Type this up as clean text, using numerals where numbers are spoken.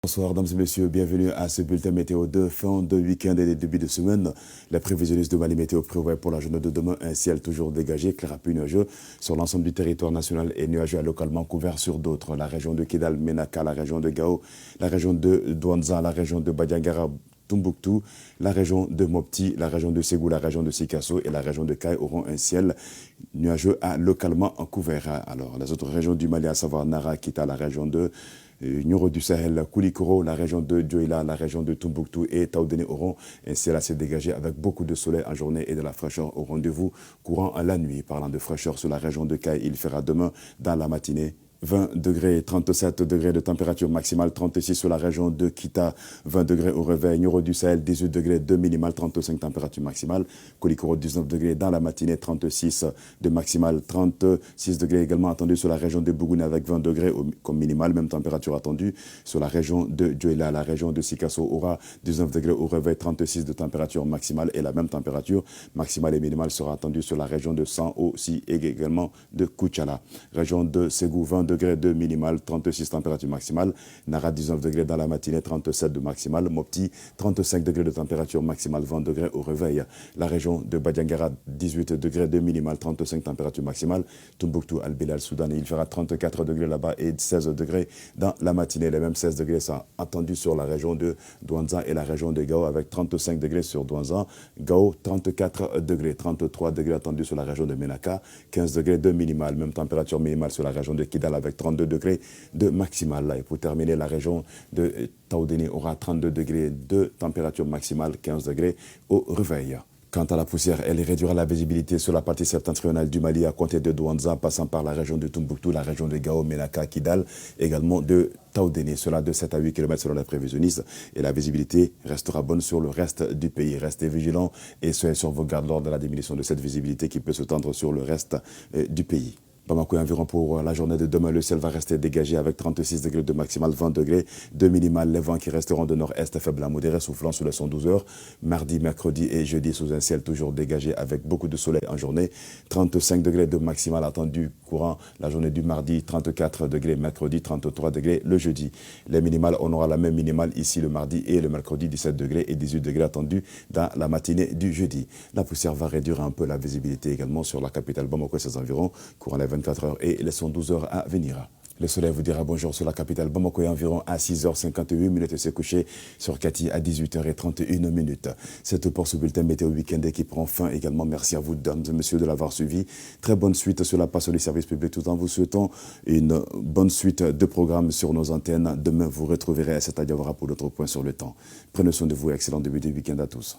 Bonsoir, mesdames et messieurs, bienvenue à ce bulletin météo de fin de week-end et de début de semaine. Les prévisionnistes de Mali Météo prévoient pour la journée de demain un ciel toujours dégagé, clair à peu nuageux sur l'ensemble du territoire national et nuageux localement couvert sur d'autres. La région de Kidal, Menaka, la région de Gao, la région de Douanza, la région de Badiangara, Tombouctou, la région de Mopti, la région de Ségou, la région de Sikasso et la région de Kaye auront un ciel nuageux localement couvert. Alors, les autres régions du Mali, à savoir Nara, Kita, la région de Nioro du Sahel, Koulikoro, la région de Dioïla, la région de Tombouctou et Taoudéné auront un ciel assez dégagé avec beaucoup de soleil en journée et de la fraîcheur au rendez-vous courant à la nuit. Parlant de fraîcheur sur la région de Kaye, il fera demain dans la matinée 20 degrés, 37 degrés de température maximale, 36 sur la région de Kita, 20 degrés au réveil, Nioro du Sahel, 18 degrés de minimale, 35 température maximale, Koulikoro 19 degrés dans la matinée, 36 de maximale, 36 degrés également attendus sur la région de Bougoune avec 20 degrés comme minimale, même température attendue sur la région de Dioïla, la région de Sikasso aura 19 degrés au réveil, 36 de température maximale et la même température maximale et minimale sera attendue sur la région de San aussi et également de Koutchala, région de Ségou, 20 degrés de minimale, 36 température maximale, Nara 19 degrés dans la matinée, 37 de maximale, Mopti 35 degrés de température maximale, 20 degrés au réveil, la région de Badiangara 18 degrés de minimale, 35 température maximale, Tombouctou, Al-Bilal, Soudan, il fera 34 degrés là-bas et 16 degrés dans la matinée, les mêmes 16 degrés sont attendus sur la région de Douanza et la région de Gao avec 35 degrés sur Douanza, Gao 34 degrés, 33 degrés attendus sur la région de Menaka, 15 degrés de minimale, même température minimale sur la région de Kidal avec 32 degrés de maximale. Et pour terminer, la région de Taoudéné aura 32 degrés de température maximale, 15 degrés au réveil. Quant à la poussière, elle réduira la visibilité sur la partie septentrionale du Mali à compter de Douanza, passant par la région de Tombouctou, la région de Gao, Menaka, Kidal, également de Taoudéné. Cela de 7 à 8 km selon les prévisionnistes. Et la visibilité restera bonne sur le reste du pays. Restez vigilants et soyez sur vos gardes lors de la diminution de cette visibilité qui peut se tendre sur le reste du pays. Bamako environ pour la journée de demain, le ciel va rester dégagé avec 36 degrés de maximale, 20 degrés de minimale. Les vents qui resteront de nord-est faibles à modérés soufflant sur les 112 heures. Mardi, mercredi et jeudi sous un ciel toujours dégagé avec beaucoup de soleil en journée. 35 degrés de maximale attendu courant la journée du mardi, 34 degrés mercredi, 33 degrés le jeudi. Les minimales, on aura la même minimale ici le mardi et le mercredi, 17 degrés et 18 degrés attendus dans la matinée du jeudi. La poussière va réduire un peu la visibilité également sur la capitale Bamako et ses environs courant les 24 heures et les 112 heures à venir. Le soleil vous dira bonjour sur la capitale Bamako et environ à 6h58 et s'est couché sur Kati à 18h31. C'est pour ce bulletin météo week-end qui prend fin également. Merci à vous, dames et messieurs, de l'avoir suivi. Très bonne suite sur la passion du service public tout en vous souhaitant une bonne suite de programmes sur nos antennes. Demain, vous retrouverez à cette Adiawara pour d'autres points sur le temps. Prenez soin de vous et excellent début de week-end à tous.